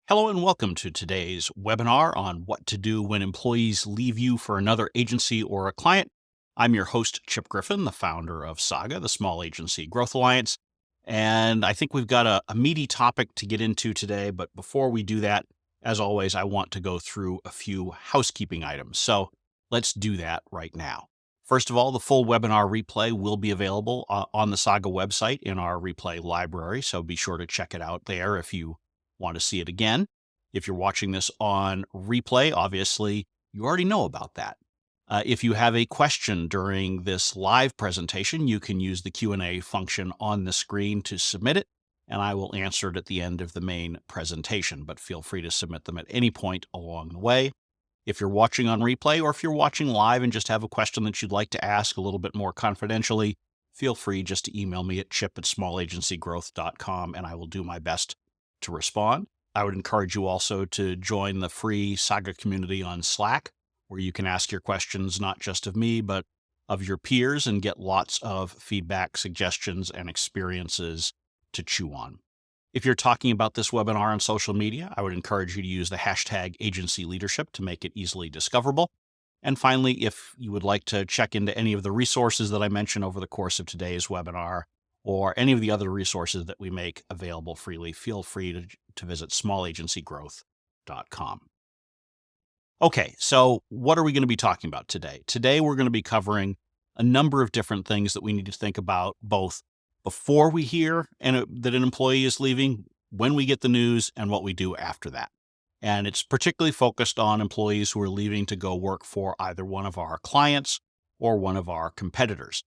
Hello and welcome to today's webinar on what to do when employees leave you for another agency or a client. I'm your host, Chip Griffin, the founder of Saga, the Small Agency Growth Alliance. And I think we've got a meaty topic to get into today. But before we do that, as always, I want to go through a few housekeeping items. So let's do that right now. First of all, the full webinar replay will be available on the Saga website in our replay library. So be sure to check it out there if you want to see it again. If you're watching this on replay, obviously you already know about that. If you have a question during this live presentation, you can use the Q&A function on the screen to submit it, and I will answer it at the end of the main presentation, but feel free to submit them at any point along the way. If you're watching on replay or if you're watching live and just have a question that you'd like to ask a little bit more confidentially, feel free just to email me at chip@smallagencygrowth.com, and I will do my best to respond. I would encourage you also to join the free Saga community on Slack, where you can ask your questions not just of me, but of your peers and get lots of feedback, suggestions, and experiences to chew on. If you're talking about this webinar on social media, I would encourage you to use the hashtag agency leadership to make it easily discoverable. And finally, if you would like to check into any of the resources that I mentioned over the course of today's webinar, or any of the other resources that we make available freely, feel free to visit smallagencygrowth.com. Okay, so what are we going to be talking about today? Today, we're going to be covering a number of different things that we need to think about, both before we hear that an employee is leaving, when we get the news, and what we do after that. And it's particularly focused on employees who are leaving to go work for either one of our clients or one of our competitors.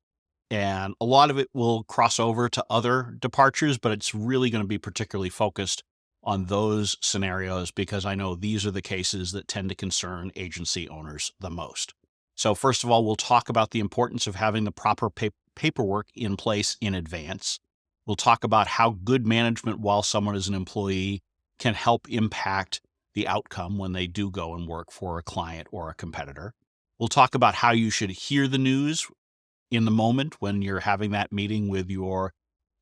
And a lot of it will cross over to other departures, but it's really going to be particularly focused on those scenarios because I know these are the cases that tend to concern agency owners the most. So first of all, we'll talk about the importance of having the proper paperwork in place in advance. We'll talk about how good management while someone is an employee can help impact the outcome when they do go and work for a client or a competitor. We'll talk about how you should hear the news in the moment when you're having that meeting with your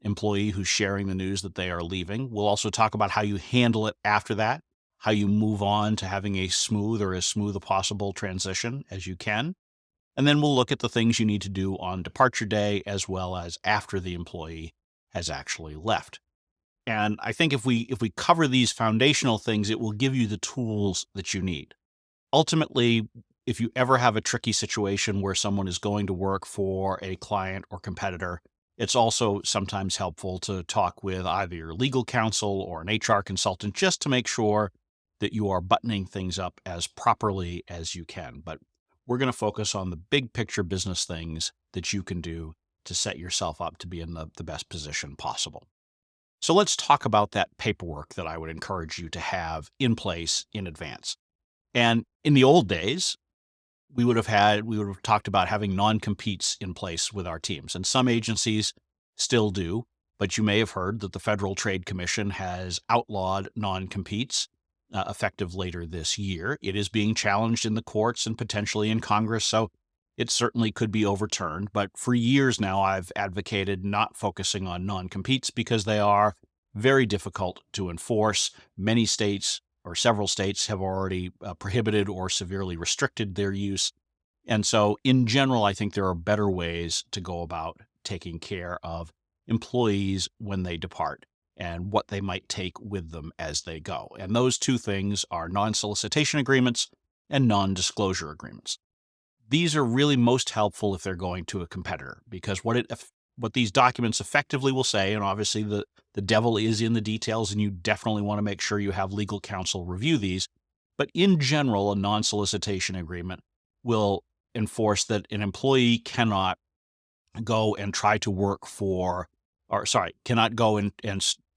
employee who's sharing the news that they are leaving. We'll also talk about how you handle it after that, how you move on to having a smooth or as smooth a possible transition as you can. And then we'll look at the things you need to do on departure day as well as after the employee has actually left. And I think if we cover these foundational things, it will give you the tools that you need. Ultimately, if you ever have a tricky situation where someone is going to work for a client or competitor, it's also sometimes helpful to talk with either your legal counsel or an HR consultant just to make sure that you are buttoning things up as properly as you can. But we're going to focus on the big picture business things that you can do to set yourself up to be in the best position possible. So let's talk about that paperwork that I would encourage you to have in place in advance. And in the old days, we would have talked about having non-competes in place with our teams. And some agencies still do, but you may have heard that the Federal Trade Commission has outlawed non-competes effective later this year. It is being challenged in the courts and potentially in Congress, so it certainly could be overturned. But for years now, I've advocated not focusing on non-competes because they are very difficult to enforce. Many states or several states have already prohibited or severely restricted their use. And so in general, I think there are better ways to go about taking care of employees when they depart and what they might take with them as they go. And those two things are non-solicitation agreements and non-disclosure agreements. These are really most helpful if they're going to a competitor because what these documents effectively will say, and obviously the devil is in the details, and you definitely want to make sure you have legal counsel review these. But in general, a non-solicitation agreement will enforce that an employee cannot go and try to work for, cannot go and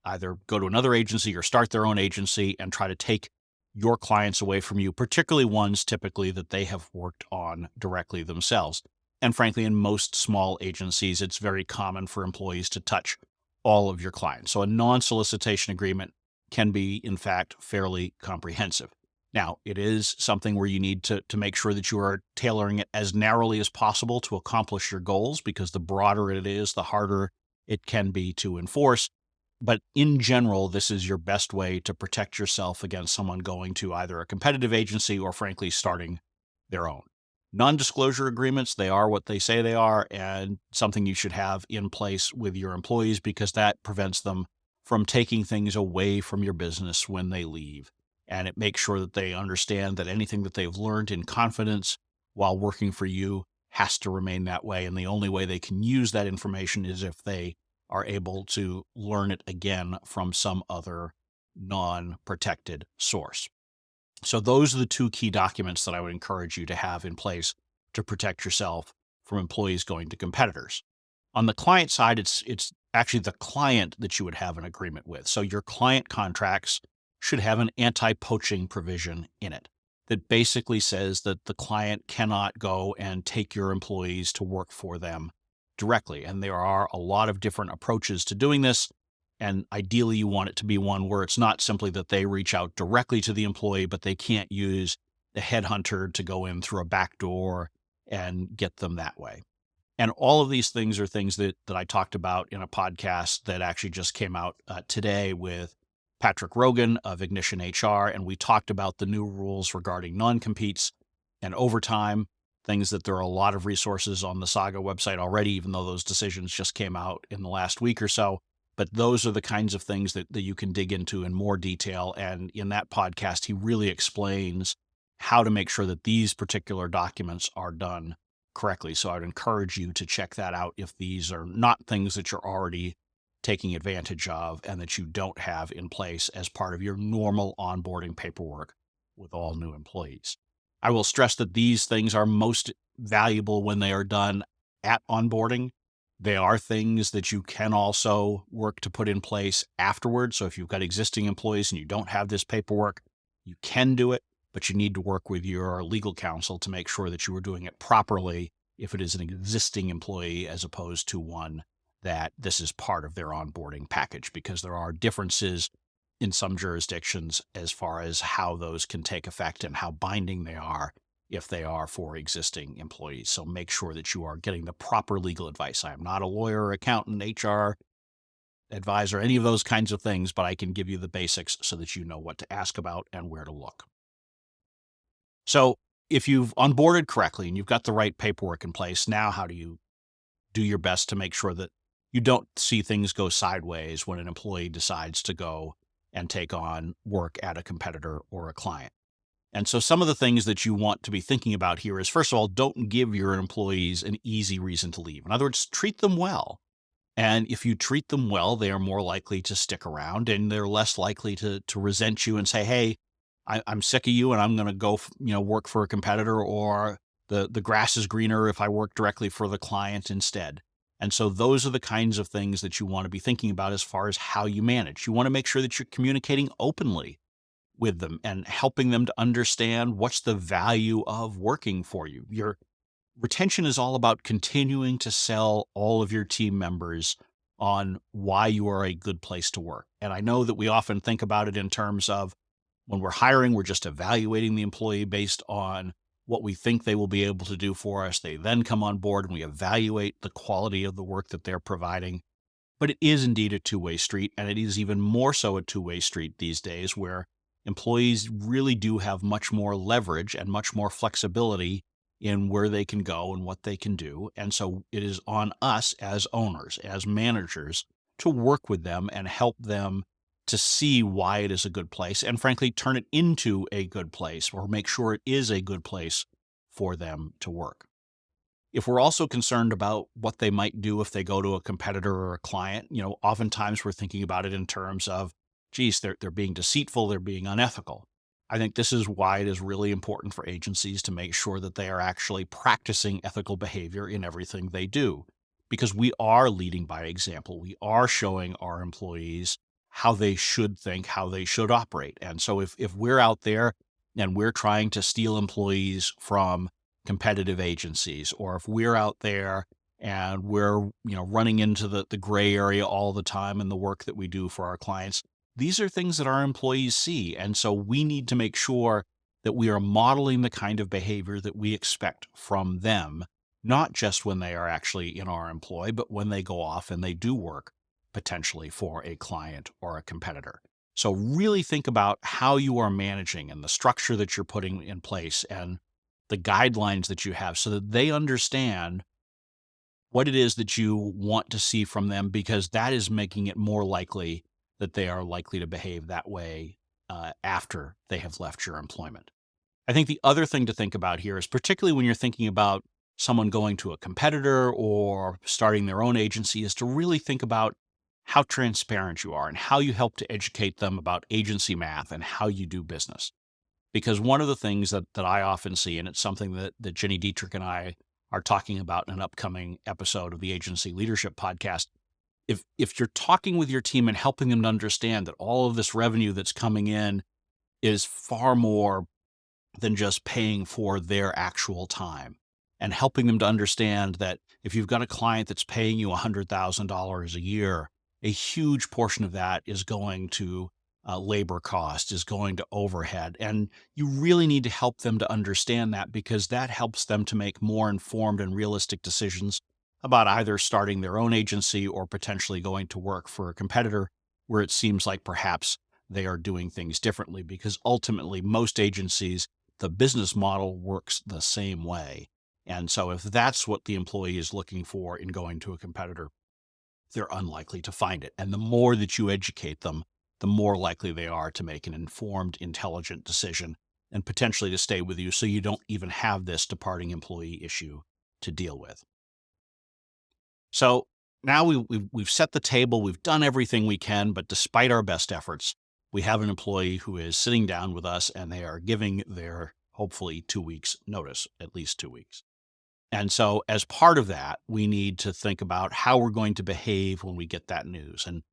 either go to another agency or start their own agency and try to take your clients away from you, particularly ones typically that they have worked on directly themselves. And frankly, in most small agencies, it's very common for employees to touch all of your clients. So a non-solicitation agreement can be, in fact, fairly comprehensive. Now, it is something where you need to make sure that you are tailoring it as narrowly as possible to accomplish your goals, because the broader it is, the harder it can be to enforce. But in general, this is your best way to protect yourself against someone going to either a competitive agency or frankly starting their own. Non-disclosure agreements, they are what they say they are, and something you should have in place with your employees because that prevents them from taking things away from your business when they leave. And it makes sure that they understand that anything that they've learned in confidence while working for you has to remain that way. And the only way they can use that information is if they are able to learn it again from some other non-protected source. So those are the two key documents that I would encourage you to have in place to protect yourself from employees going to competitors. On the client side, it's actually the client that you would have an agreement with. So your client contracts should have an anti-poaching provision in it that basically says that the client cannot go and take your employees to work for them directly. And there are a lot of different approaches to doing this. And ideally, you want it to be one where it's not simply that they reach out directly to the employee, but they can't use the headhunter to go in through a back door and get them that way. And all of these things are things that I talked about in a podcast that actually just came out today with Patrick Rogan of Ignition HR. And we talked about the new rules regarding non-competes and overtime, things that there are a lot of resources on the Saga website already, even though those decisions just came out in the last week or so. But those are the kinds of things that you can dig into in more detail. And in that podcast, he really explains how to make sure that these particular documents are done correctly. So I'd encourage you to check that out if these are not things that you're already taking advantage of and that you don't have in place as part of your normal onboarding paperwork with all new employees. I will stress that these things are most valuable when they are done at onboarding. They are things that you can also work to put in place afterwards. So if you've got existing employees and you don't have this paperwork, you can do it, but you need to work with your legal counsel to make sure that you are doing it properly if it is an existing employee as opposed to one that this is part of their onboarding package, because there are differences in some jurisdictions as far as how those can take effect and how binding they are if they are for existing employees. So make sure that you are getting the proper legal advice. I am not a lawyer, accountant, HR advisor, any of those kinds of things, but I can give you the basics so that you know what to ask about and where to look. So if you've onboarded correctly and you've got the right paperwork in place, now how do you do your best to make sure that you don't see things go sideways when an employee decides to go and take on work at a competitor or a client? And so some of the things that you want to be thinking about here is, first of all, don't give your employees an easy reason to leave. In other words, treat them well. And if you treat them well, they are more likely to stick around and they're less likely to resent you and say, hey, I'm sick of you and I'm going to go, work for a competitor, or the grass is greener if I work directly for the client instead. And so those are the kinds of things that you want to be thinking about as far as how you manage. You want to make sure that you're communicating openly with them and helping them to understand what's the value of working for you. Your retention is all about continuing to sell all of your team members on why you are a good place to work. And I know that we often think about it in terms of when we're hiring, we're just evaluating the employee based on what we think they will be able to do for us. They then come on board and we evaluate the quality of the work that they're providing. But it is indeed a two-way street, and it is even more so a two-way street these days where employees really do have much more leverage and much more flexibility in where they can go and what they can do. And so it is on us as owners, as managers, to work with them and help them to see why it is a good place and frankly, turn it into a good place or make sure it is a good place for them to work. If we're also concerned about what they might do if they go to a competitor or a client, oftentimes we're thinking about it in terms of, geez, they're being deceitful, they're being unethical. I think this is why it is really important for agencies to make sure that they are actually practicing ethical behavior in everything they do, because we are leading by example. We are showing our employees how they should think, how they should operate. And so if we're out there and we're trying to steal employees from competitive agencies, or if we're out there and we're running into the gray area all the time in the work that we do for our clients, these are things that our employees see. And so we need to make sure that we are modeling the kind of behavior that we expect from them, not just when they are actually in our employ, but when they go off and they do work potentially for a client or a competitor. So really think about how you are managing and the structure that you're putting in place and the guidelines that you have so that they understand what it is that you want to see from them, because that is making it more likely that they are likely to behave that way after they have left your employment. I think the other thing to think about here is, particularly when you're thinking about someone going to a competitor or starting their own agency, is to really think about how transparent you are and how you help to educate them about agency math and how you do business. Because one of the things that I often see, and it's something that Jenny Dietrich and I are talking about in an upcoming episode of the Agency Leadership Podcast, if you're talking with your team and helping them to understand that all of this revenue that's coming in is far more than just paying for their actual time, and helping them to understand that if you've got a client that's paying you $100,000 a year, a huge portion of that is going to labor cost, is going to overhead. And you really need to help them to understand that, because that helps them to make more informed and realistic decisions about either starting their own agency or potentially going to work for a competitor where it seems like perhaps they are doing things differently, because ultimately most agencies, the business model works the same way. And so if that's what the employee is looking for in going to a competitor, they're unlikely to find it. And the more that you educate them, the more likely they are to make an informed, intelligent decision and potentially to stay with you, so you don't even have this departing employee issue to deal with. So now we've set the table, we've done everything we can, but despite our best efforts, we have an employee who is sitting down with us and they are giving their, hopefully, 2 weeks notice, at least 2 weeks. And so as part of that, we need to think about how we're going to behave when we get that news. And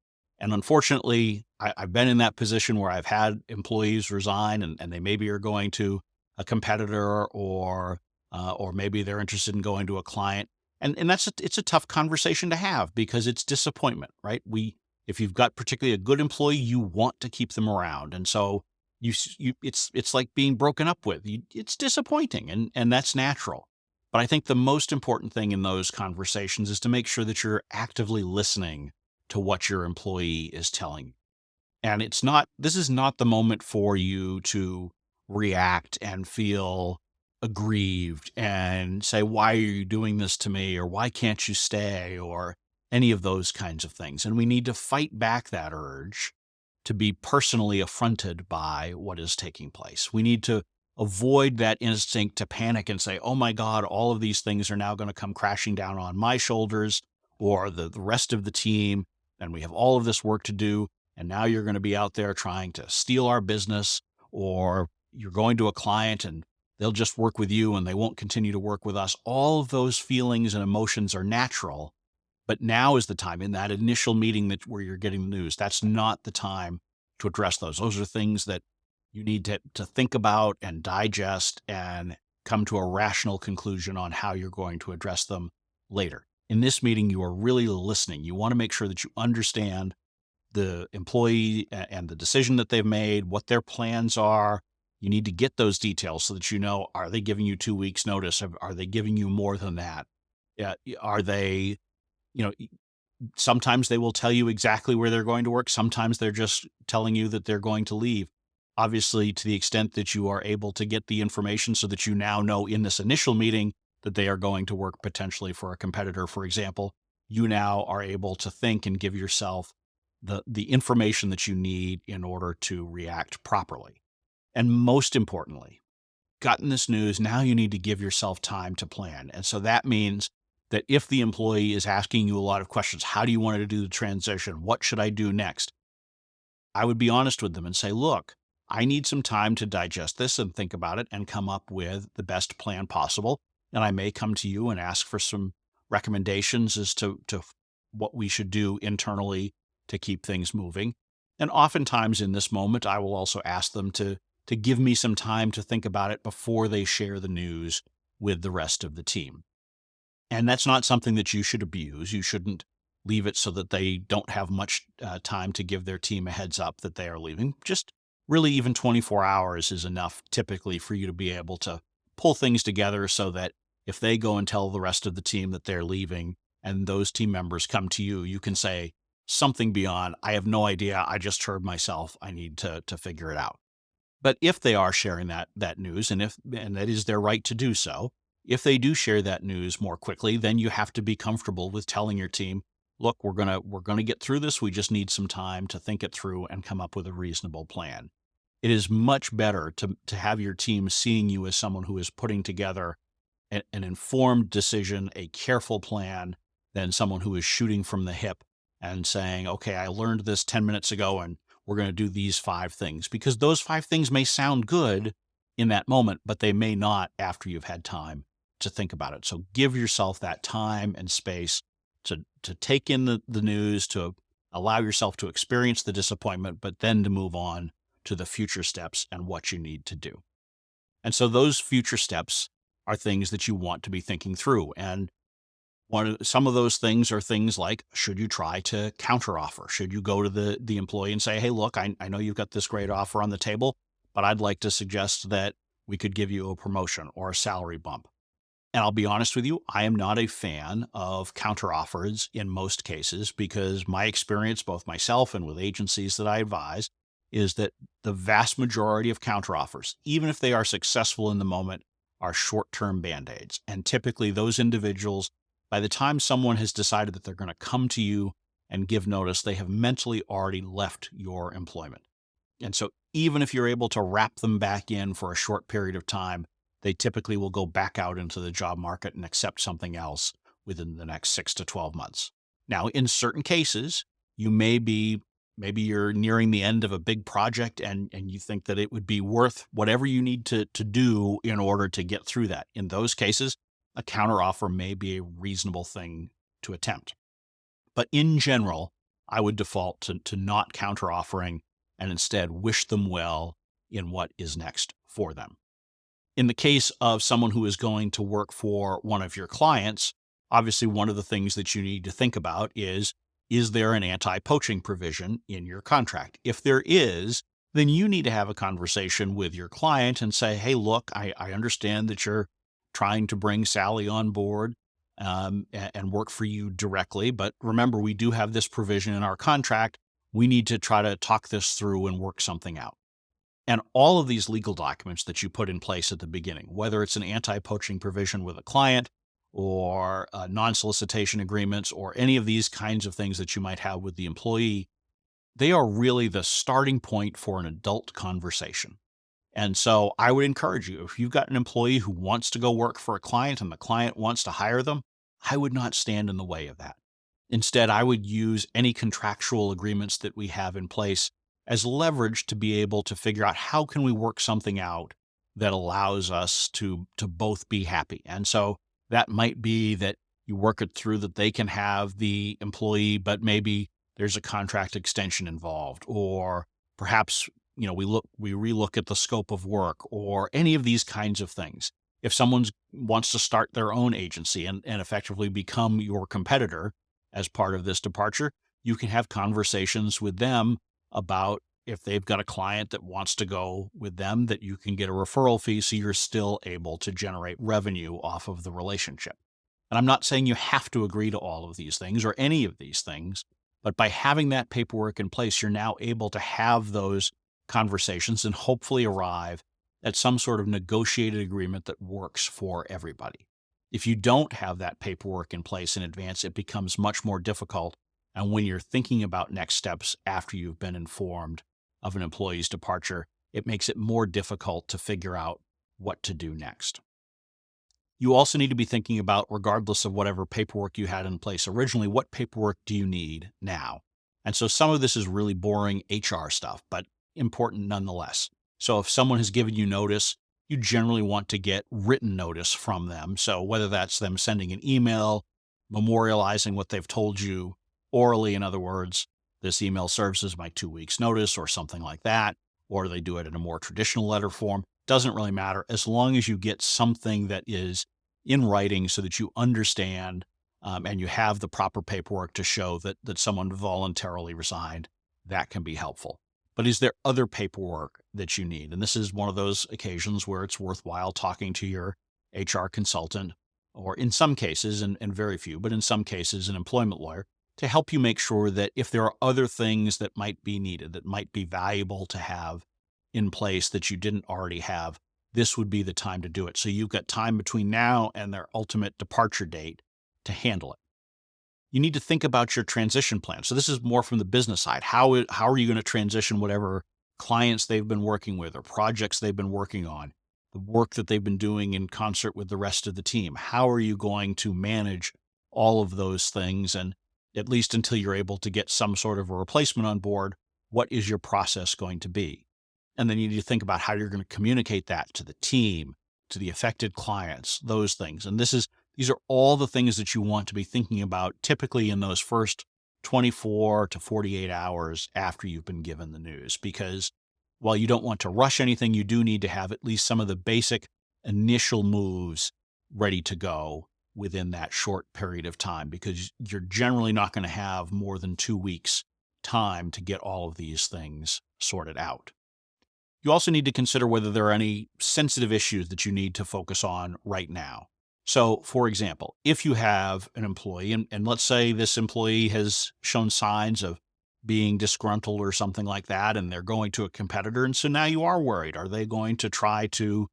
unfortunately, I've been in that position where I've had employees resign, and they maybe are going to a competitor, or maybe they're interested in going to a client. And it's a tough conversation to have, because it's disappointment, right? If you've got particularly a good employee, you want to keep them around. And so it's like being broken up with. It's disappointing, and that's natural. But I think the most important thing in those conversations is to make sure that you're actively listening to what your employee is telling you. And this is not the moment for you to react and feel aggrieved and say, why are you doing this to me? Or why can't you stay? Or any of those kinds of things. And we need to fight back that urge to be personally affronted by what is taking place. We need to avoid that instinct to panic and say, oh my God, all of these things are now going to come crashing down on my shoulders or the rest of the team. And we have all of this work to do. And now you're going to be out there trying to steal our business, or you're going to a client and they'll just work with you and they won't continue to work with us. All of those feelings and emotions are natural. But now is the time, in that initial meeting where you're getting the news, that's not the time to address those. Those are things that you need to think about and digest and come to a rational conclusion on how you're going to address them later. In this meeting, you are really listening. You want to make sure that you understand the employee and the decision that they've made, what their plans are. You need to get those details so that you know, are they giving you 2 weeks notice? Are they giving you more than that? Are they, sometimes they will tell you exactly where they're going to work. Sometimes they're just telling you that they're going to leave. Obviously, to the extent that you are able to get the information so that you now know in this initial meeting that they are going to work potentially for a competitor, for example, you now are able to think and give yourself the information that you need in order to react properly. And most importantly, gotten this news, now you need to give yourself time to plan. And so that means that if the employee is asking you a lot of questions, how do you want to do the transition? What should I do next? I would be honest with them and say, look, I need some time to digest this and think about it and come up with the best plan possible. And I may come to you and ask for some recommendations as to what we should do internally to keep things moving. And oftentimes in this moment, I will also ask them to give me some time to think about it before they share the news with the rest of the team. And that's not something that you should abuse. You shouldn't leave it so that they don't have much time to give their team a heads up that they are leaving. Just really, even 24 hours is enough typically for you to be able to pull things together so that if they go and tell the rest of the team that they're leaving and those team members come to you, you can say, something beyond, I have no idea, I just heard myself, I need to figure it out. But if they are sharing that news, and that is their right to do so, if they do share that news more quickly, then you have to be comfortable with telling your team, look, we're gonna get through this. We just need some time to think it through and come up with a reasonable plan. It is much better to have your team seeing you as someone who is putting together an informed decision, a careful plan, than someone who is shooting from the hip and saying, okay, I learned this 10 minutes ago and we're going to do these 5 things, because those 5 things may sound good in that moment, but they may not after you've had time to think about it. So give yourself that time and space to take in the news, to allow yourself to experience the disappointment, but then to move on to the future steps and what you need to do. And so those future steps are things that you want to be thinking through. And some of those things are things like, should you try to counteroffer? Should you go to the employee and say, hey, look, I know you've got this great offer on the table, but I'd like to suggest that we could give you a promotion or a salary bump. And I'll be honest with you, I am not a fan of counteroffers in most cases, because my experience, both myself and with agencies that I advise, is that the vast majority of counteroffers, even if they are successful in the moment, are short-term band-aids. And typically those individuals, by the time someone has decided that they're going to come to you and give notice, they have mentally already left your employment. And so even if you're able to wrap them back in for a short period of time, they typically will go back out into the job market and accept something else within the next 6 to 12 months. Now, in certain cases, you maybe you're nearing the end of a big project and you think that it would be worth whatever you need to do in order to get through that. In those cases, a counteroffer may be a reasonable thing to attempt. But in general, I would default to not counteroffering and instead wish them well in what is next for them. In the case of someone who is going to work for one of your clients, obviously one of the things that you need to think about is there an anti-poaching provision in your contract? If there is, then you need to have a conversation with your client and say, hey, look, I understand that you're trying to bring Sally on board and work for you directly. But remember, we do have this provision in our contract. We need to try to talk this through and work something out. And all of these legal documents that you put in place at the beginning, whether it's an anti-poaching provision with a client or non-solicitation agreements or any of these kinds of things that you might have with the employee, they are really the starting point for an adult conversation. And so I would encourage you, if you've got an employee who wants to go work for a client and the client wants to hire them, I would not stand in the way of that. Instead, I would use any contractual agreements that we have in place as leverage to be able to figure out how can we work something out that allows us to both be happy. And so that might be that you work it through that they can have the employee, but maybe there's a contract extension involved, or perhaps we relook at the scope of work, or any of these kinds of things. If someone wants to start their own agency and effectively become your competitor as part of this departure, you can have conversations with them about if they've got a client that wants to go with them, that you can get a referral fee so you're still able to generate revenue off of the relationship. And I'm not saying you have to agree to all of these things or any of these things, but by having that paperwork in place, you're now able to have those conversations and hopefully arrive at some sort of negotiated agreement that works for everybody. If you don't have that paperwork in place in advance, it becomes much more difficult. And when you're thinking about next steps after you've been informed of an employee's departure, it makes it more difficult to figure out what to do next. You also need to be thinking about, regardless of whatever paperwork you had in place originally, what paperwork do you need now? And so some of this is really boring HR stuff, but important nonetheless. So if someone has given you notice, you generally want to get written notice from them. So whether that's them sending an email, memorializing what they've told you orally, in other words, this email serves as my 2 weeks notice or something like that, or they do it in a more traditional letter form, doesn't really matter, as long as you get something that is in writing so that you understand and you have the proper paperwork to show that someone voluntarily resigned. That can be helpful. But is there other paperwork that you need? And this is one of those occasions where it's worthwhile talking to your HR consultant, or in some cases, and very few, but in some cases, an employment lawyer, to help you make sure that if there are other things that might be needed, that might be valuable to have in place that you didn't already have, this would be the time to do it. So you've got time between now and their ultimate departure date to handle it. You need to think about your transition plan. So this is more from the business side. How are you going to transition whatever clients they've been working with or projects they've been working on, the work that they've been doing in concert with the rest of the team? How are you going to manage all of those things? And at least until you're able to get some sort of a replacement on board, what is your process going to be? And then you need to think about how you're going to communicate that to the team, to the affected clients, those things. And these are all the things that you want to be thinking about typically in those first 24 to 48 hours after you've been given the news. Because while you don't want to rush anything, you do need to have at least some of the basic initial moves ready to go within that short period of time, because you're generally not going to have more than 2 weeks time to get all of these things sorted out. You also need to consider whether there are any sensitive issues that you need to focus on right now. So, for example, if you have an employee, and let's say this employee has shown signs of being disgruntled or something like that, and they're going to a competitor, and so now you are worried: are they going to try to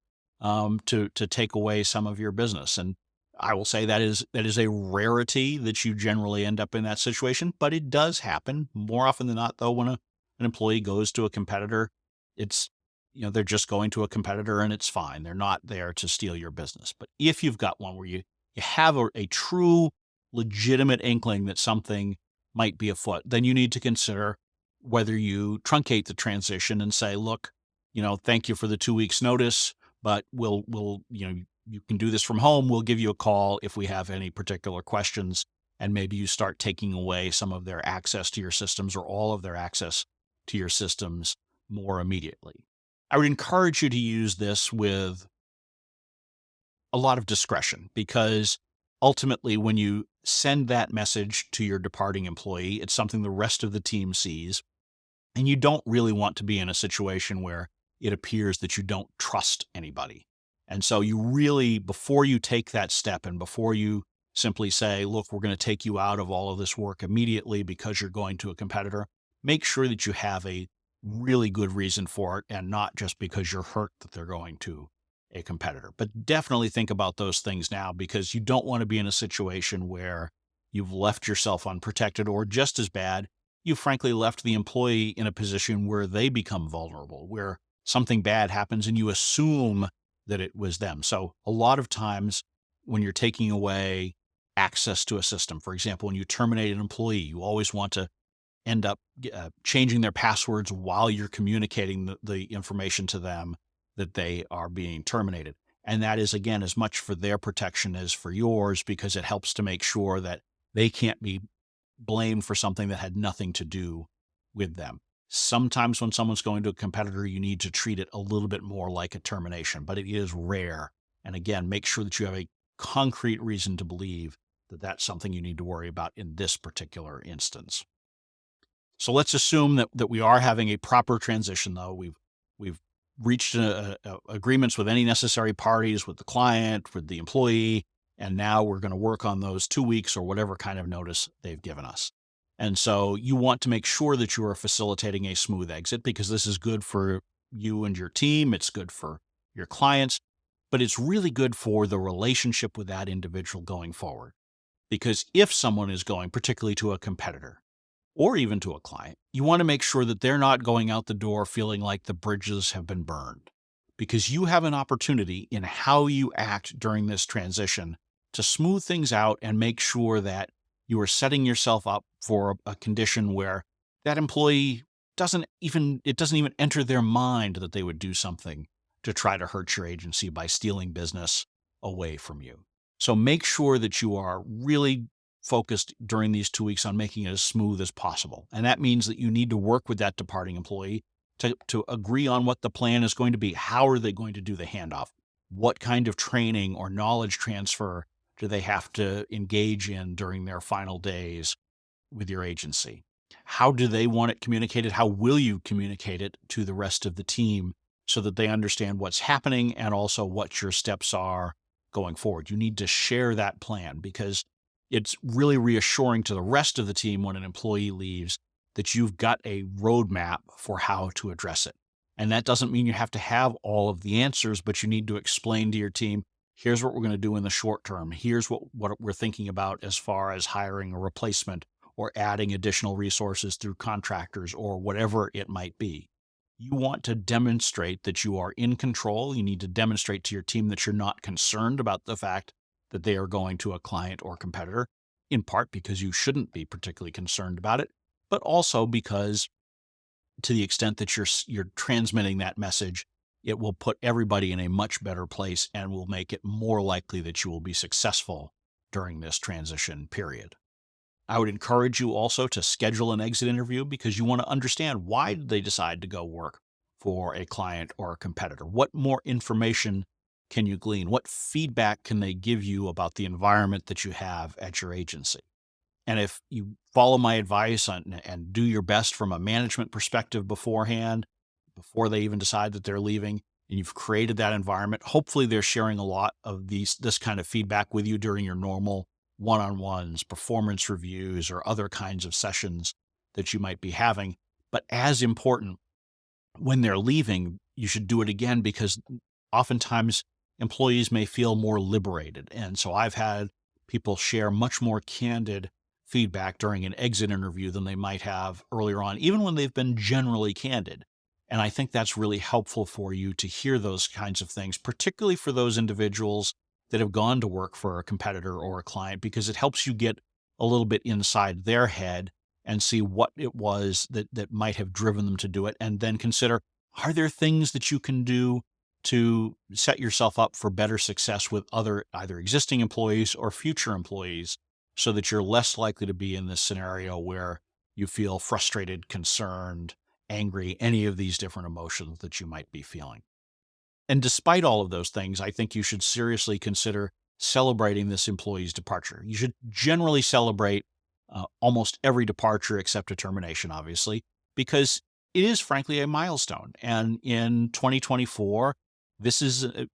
take away some of your business? And I will say that is a rarity that you generally end up in that situation, but it does happen more often than not. Though, when an employee goes to a competitor, it's they're just going to a competitor and it's fine. They're not there to steal your business. But if you've got one where you have a true legitimate inkling that something might be afoot, then you need to consider whether you truncate the transition and say, look, thank you for the 2 weeks notice, but you can do this from home. We'll give you a call if we have any particular questions. And maybe you start taking away some of their access to your systems or all of their access to your systems more immediately. I would encourage you to use this with a lot of discretion, because ultimately, when you send that message to your departing employee, it's something the rest of the team sees. And you don't really want to be in a situation where it appears that you don't trust anybody. And so you really, before you take that step and before you simply say, look, we're going to take you out of all of this work immediately because you're going to a competitor, make sure that you have a really good reason for it and not just because you're hurt that they're going to a competitor. But definitely think about those things now, because you don't want to be in a situation where you've left yourself unprotected, or just as bad, you frankly left the employee in a position where they become vulnerable, where something bad happens and you assume that it was them. So a lot of times when you're taking away access to a system, for example, when you terminate an employee, you always want to end up changing their passwords while you're communicating the information to them that they are being terminated. And that is, again, as much for their protection as for yours, because it helps to make sure that they can't be blamed for something that had nothing to do with them. Sometimes when someone's going to a competitor, you need to treat it a little bit more like a termination, but it is rare. And again, make sure that you have a concrete reason to believe that that's something you need to worry about in this particular instance. So let's assume that we are having a proper transition, though. We've reached agreements with any necessary parties, with the client, with the employee, and now we're going to work on those 2 weeks or whatever kind of notice they've given us. And so you want to make sure that you are facilitating a smooth exit, because this is good for you and your team. It's good for your clients, but it's really good for the relationship with that individual going forward. Because if someone is going, particularly to a competitor, or even to a client, you want to make sure that they're not going out the door feeling like the bridges have been burned, because you have an opportunity in how you act during this transition to smooth things out and make sure that you are setting yourself up for a condition where that employee doesn't even enter their mind that they would do something to try to hurt your agency by stealing business away from you. So make sure that you are really focused during these 2 weeks on making it as smooth as possible. And that means that you need to work with that departing employee to agree on what the plan is going to be. How are they going to do the handoff? What kind of training or knowledge transfer do they have to engage in during their final days with your agency? How do they want it communicated? How will you communicate it to the rest of the team so that they understand what's happening and also what your steps are going forward? You need to share that plan, because it's really reassuring to the rest of the team when an employee leaves that you've got a roadmap for how to address it. And that doesn't mean you have to have all of the answers, but you need to explain to your team, here's what we're going to do in the short term. Here's what we're thinking about as far as hiring a replacement or adding additional resources through contractors or whatever it might be. You want to demonstrate that you are in control. You need to demonstrate to your team that you're not concerned about the fact that they are going to a client or competitor, in part because you shouldn't be particularly concerned about it, but also because to the extent that you're transmitting that message, it will put everybody in a much better place and will make it more likely that you will be successful during this transition period. I would encourage you also to schedule an exit interview because you want to understand, why did they decide to go work for a client or a competitor? What more information can you glean? What feedback can they give you about the environment that you have at your agency? And if you follow my advice and do your best from a management perspective beforehand, before they even decide that they're leaving, and you've created that environment, hopefully they're sharing a lot of this kind of feedback with you during your normal one-on-ones, performance reviews, or other kinds of sessions that you might be having. But as important, when they're leaving, you should do it again, because oftentimes employees may feel more liberated. And so I've had people share much more candid feedback during an exit interview than they might have earlier on, even when they've been generally candid. And I think that's really helpful for you to hear those kinds of things, particularly for those individuals that have gone to work for a competitor or a client, because it helps you get a little bit inside their head and see what it was that might have driven them to do it. And then consider, are there things that you can do to set yourself up for better success with other either existing employees or future employees, so that you're less likely to be in this scenario where you feel frustrated, concerned, angry, any of these different emotions that you might be feeling. And despite all of those things, I think you should seriously consider celebrating this employee's departure. You should generally celebrate almost every departure except a termination, obviously, because it is frankly a milestone. And in 2024, this is it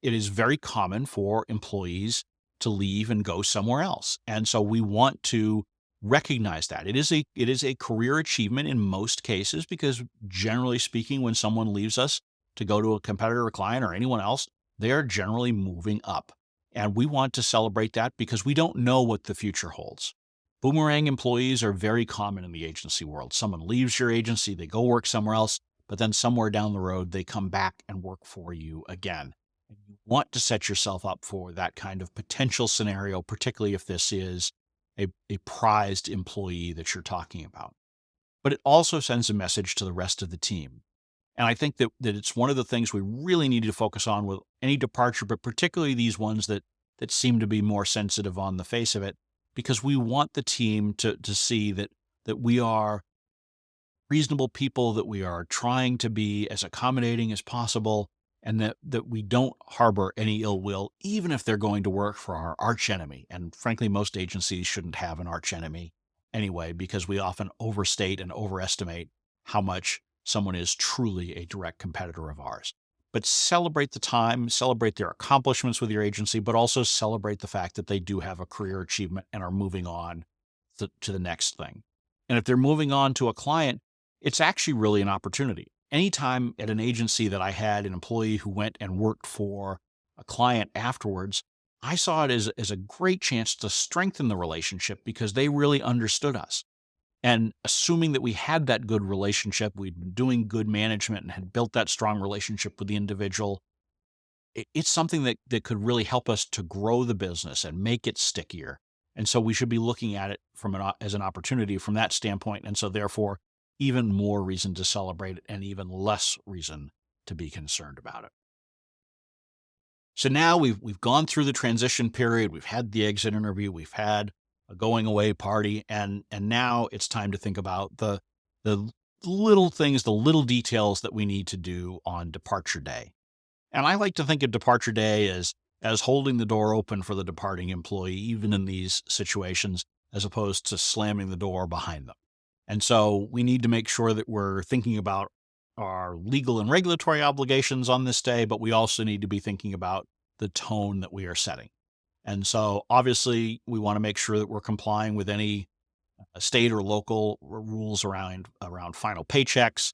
is very common for employees to leave and go somewhere else. And so we want to recognize that. It is a career achievement in most cases, because generally speaking, when someone leaves us to go to a competitor or client or anyone else, they are generally moving up. And we want to celebrate that because we don't know what the future holds. Boomerang employees are very common in the agency world. Someone leaves your agency, they go work somewhere else, but then somewhere down the road, they come back and work for you again. And you want to set yourself up for that kind of potential scenario, particularly if this is a prized employee that you're talking about. But it also sends a message to the rest of the team. And I think that it's one of the things we really need to focus on with any departure, but particularly these ones that seem to be more sensitive on the face of it, because we want the team to see that we are reasonable people, that we are trying to be as accommodating as possible, and that we don't harbor any ill will, even if they're going to work for our arch enemy. And frankly, most agencies shouldn't have an arch enemy anyway, because we often overstate and overestimate how much someone is truly a direct competitor of ours. But celebrate the time, celebrate their accomplishments with your agency, but also celebrate the fact that they do have a career achievement and are moving on to the next thing. And if they're moving on to a client, it's actually really an opportunity. Anytime at an agency that I had an employee who went and worked for a client afterwards, I saw it as a great chance to strengthen the relationship, because they really understood us. And assuming that we had that good relationship, we'd been doing good management and had built that strong relationship with the individual, it's something that could really help us to grow the business and make it stickier. And so we should be looking at it as an opportunity from that standpoint. And so therefore, even more reason to celebrate it and even less reason to be concerned about it. So now we've gone through the transition period, we've had the exit interview, we've had a going away party, and now it's time to think about the little things, the little details that we need to do on departure day. And I like to think of departure day as holding the door open for the departing employee, even in these situations, as opposed to slamming the door behind them. And so we need to make sure that we're thinking about our legal and regulatory obligations on this day, but we also need to be thinking about the tone that we are setting. And so obviously we want to make sure that we're complying with any state or local rules around final paychecks.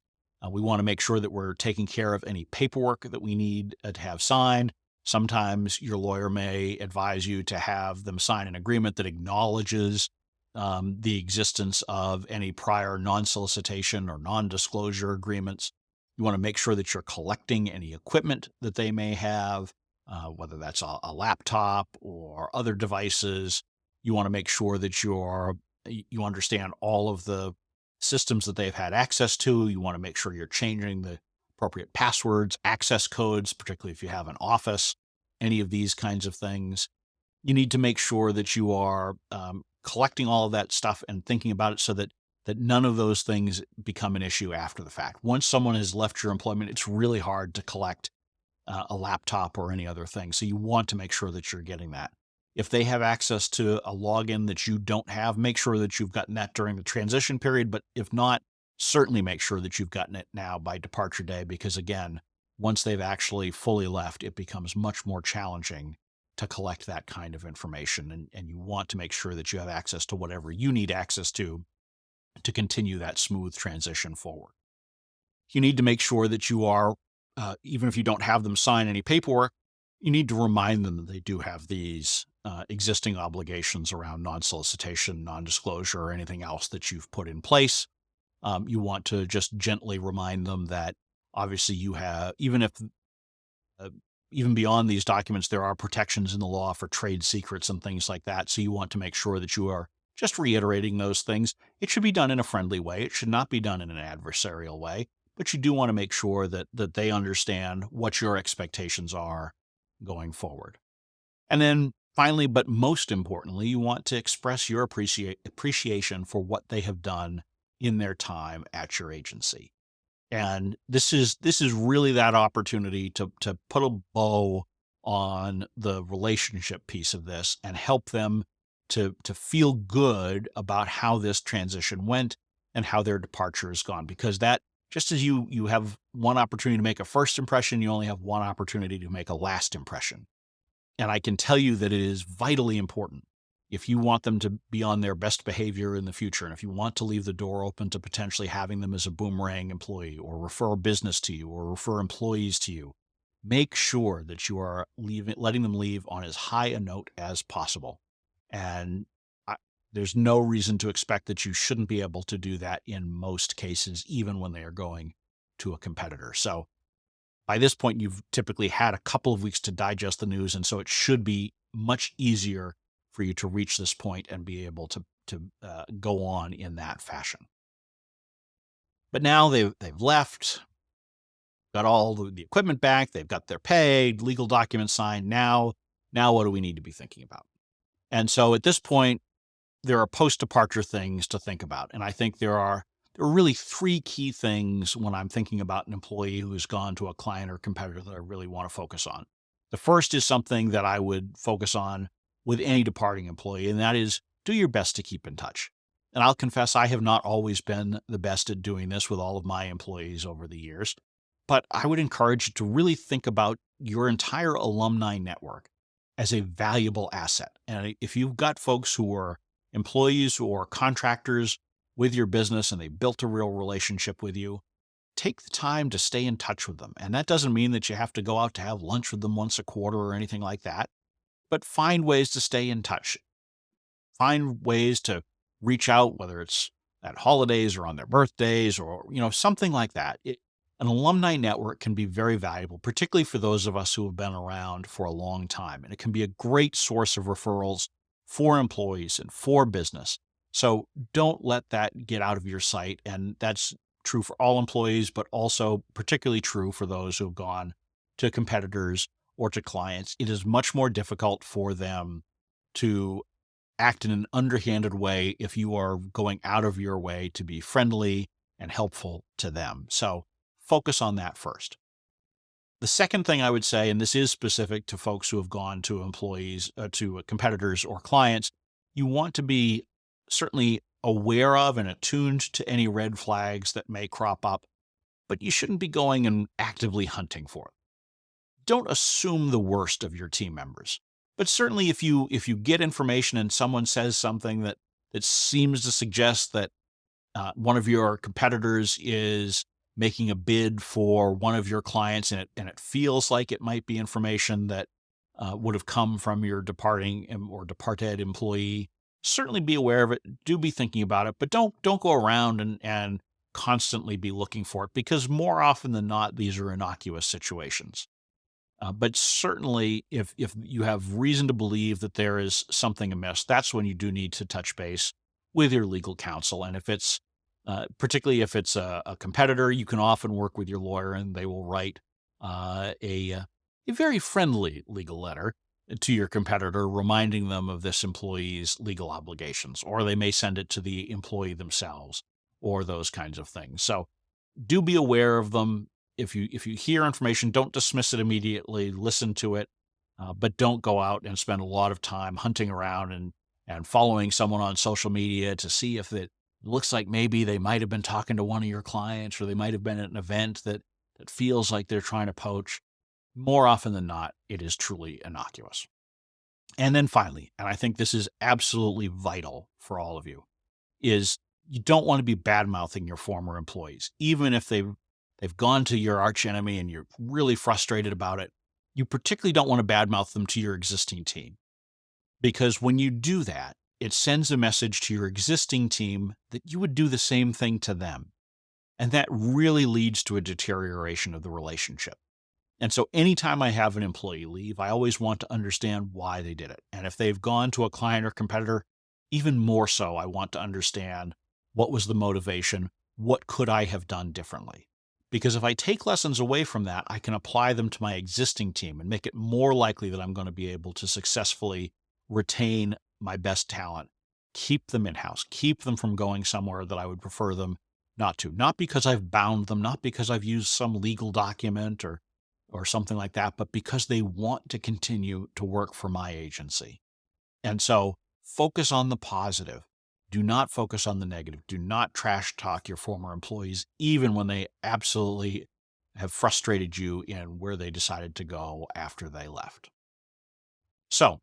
We want to make sure that we're taking care of any paperwork that we need to have signed. Sometimes your lawyer may advise you to have them sign an agreement that acknowledges the existence of any prior non-solicitation or non-disclosure agreements. You want to make sure that you're collecting any equipment that they may have, whether that's a laptop or other devices. You want to make sure that you understand all of the systems that they've had access to. You want to make sure you're changing the appropriate passwords, access codes, particularly if you have an office, any of these kinds of things. You need to make sure that you are collecting all of that stuff and thinking about it so that none of those things become an issue after the fact. Once someone has left your employment, it's really hard to collect a laptop or any other thing. So you want to make sure that you're getting that. If they have access to a login that you don't have, make sure that you've gotten that during the transition period. But if not, certainly make sure that you've gotten it now by departure day, because again, once they've actually fully left, it becomes much more challenging to collect that kind of information. And you want to make sure that you have access to whatever you need access to continue that smooth transition forward. You need to make sure that you are, even if you don't have them sign any paperwork, you need to remind them that they do have these existing obligations around non-solicitation, non-disclosure, or anything else that you've put in place. You want to just gently remind them that obviously you have, uh, even beyond these documents, there are protections in the law for trade secrets and things like that. So you want to make sure that you are just reiterating those things. It should be done in a friendly way. It should not be done in an adversarial way, but you do want to make sure that they understand what your expectations are going forward. And then finally, but most importantly, you want to express your appreciation for what they have done in their time at your agency. And this is really that opportunity to put a bow on the relationship piece of this and help them to feel good about how this transition went and how their departure has gone. Because that, just as you have one opportunity to make a first impression, you only have one opportunity to make a last impression. And I can tell you that it is vitally important if you want them to be on their best behavior in the future, and if you want to leave the door open to potentially having them as a boomerang employee or refer business to you or refer employees to you, make sure that you are letting them leave on as high a note as possible. And I, there's no reason to expect that you shouldn't be able to do that in most cases, even when they are going to a competitor. So by this point, you've typically had a couple of weeks to digest the news, and so it should be much easier for you to reach this point and be able to go on in that fashion. But now they've left, got all the equipment back, they've got their pay, legal documents signed. Now what do we need to be thinking about? And so at this point, there are post-departure things to think about, and I think there are really three key things when I'm thinking about an employee who has gone to a client or competitor that I really want to focus on. The first is something that I would focus on with any departing employee, and that is do your best to keep in touch. And I'll confess, I have not always been the best at doing this with all of my employees over the years, but I would encourage you to really think about your entire alumni network as a valuable asset. And if you've got folks who are employees or contractors with your business and they built a real relationship with you, take the time to stay in touch with them. And that doesn't mean that you have to go out to have lunch with them once a quarter or anything like that, but find ways to stay in touch. Find ways to reach out, whether it's at holidays or on their birthdays or, something like that. An alumni network can be very valuable, particularly for those of us who have been around for a long time. And it can be a great source of referrals for employees and for business. So don't let that get out of your sight. And that's true for all employees, but also particularly true for those who have gone to competitors or to clients. It is much more difficult for them to act in an underhanded way if you are going out of your way to be friendly and helpful to them. So focus on that first. The second thing I would say, and this is specific to folks who have gone to employees, to competitors or clients, you want to be certainly aware of and attuned to any red flags that may crop up, but you shouldn't be going and actively hunting for it. Don't assume the worst of your team members, But certainly if you get information and someone says something that seems to suggest that one of your competitors is making a bid for one of your clients, and it feels like it might be information that would have come from your departing or departed employee, certainly be aware of it. Do be thinking about it, but don't go around and constantly be looking for it, because more often than not, these are innocuous situations. But certainly, if you have reason to believe that there is something amiss, that's when you do need to touch base with your legal counsel. And if it's particularly if it's a competitor, you can often work with your lawyer, and they will write a very friendly legal letter to your competitor, reminding them of this employee's legal obligations, or they may send it to the employee themselves, or those kinds of things. So do be aware of them. If you hear information, don't dismiss it immediately. Listen to it, but don't go out and spend a lot of time hunting around and following someone on social media to see if it looks like maybe they might have been talking to one of your clients, or they might have been at an event that feels like they're trying to poach. More often than not, it is truly innocuous. And then finally, and I think this is absolutely vital for all of you, is you don't want to be bad mouthing your former employees, even if they've gone to your arch enemy and you're really frustrated about it. You particularly don't want to badmouth them to your existing team, because when you do that, it sends a message to your existing team that you would do the same thing to them, and that really leads to a deterioration of the relationship. And so anytime I have an employee leave, I always want to understand why they did it. And if they've gone to a client or competitor, even more so, I want to understand what was the motivation, what could I have done differently? Because if I take lessons away from that, I can apply them to my existing team and make it more likely that I'm going to be able to successfully retain my best talent, keep them in-house, keep them from going somewhere that I would prefer them not to. Not because I've bound them, not because I've used some legal document or something like that, but because they want to continue to work for my agency. And so focus on the positive. Do not focus on the negative. Do not trash talk your former employees, even when they absolutely have frustrated you in where they decided to go after they left. So,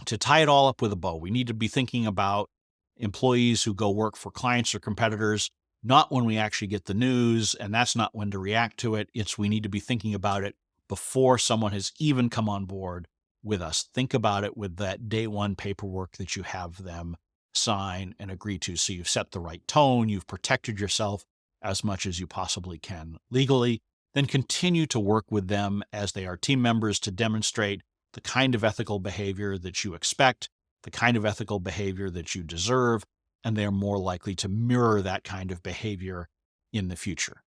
to tie it all up with a bow, we need to be thinking about employees who go work for clients or competitors, not when we actually get the news, and that's not when to react to it. It's we need to be thinking about it before someone has even come on board with us. Think about it with that day one paperwork that you have them sign and agree to. So you've set the right tone, you've protected yourself as much as you possibly can legally. Then continue to work with them as they are team members to demonstrate the kind of ethical behavior that you expect, the kind of ethical behavior that you deserve, and they are more likely to mirror that kind of behavior in the future.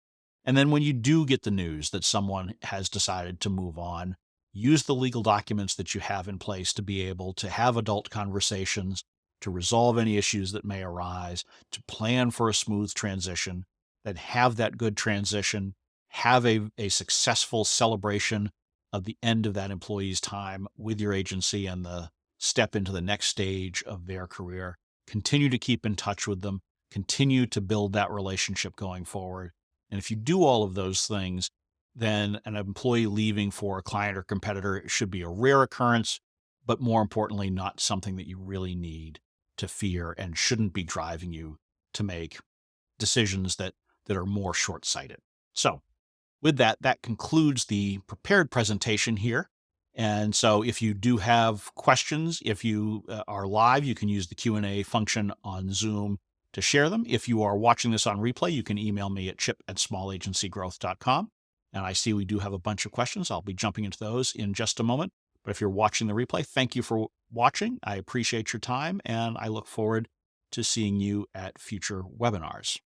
And then when you do get the news that someone has decided to move on, use the legal documents that you have in place to be able to have adult conversations, to resolve any issues that may arise, to plan for a smooth transition, then have that good transition, have a successful celebration of the end of that employee's time with your agency and the step into the next stage of their career. Continue to keep in touch with them, continue to build that relationship going forward. And if you do all of those things, then an employee leaving for a client or competitor should be a rare occurrence, but more importantly, not something that you really need to fear and shouldn't be driving you to make decisions that are more short-sighted. So with that, that concludes the prepared presentation here. And so if you do have questions, if you are live, you can use the Q&A function on Zoom to share them. If you are watching this on replay, you can email me at chip@smallagencygrowth.com. And I see we do have a bunch of questions. I'll be jumping into those in just a moment. But if you're watching the replay, thank you for watching. I appreciate your time, and I look forward to seeing you at future webinars.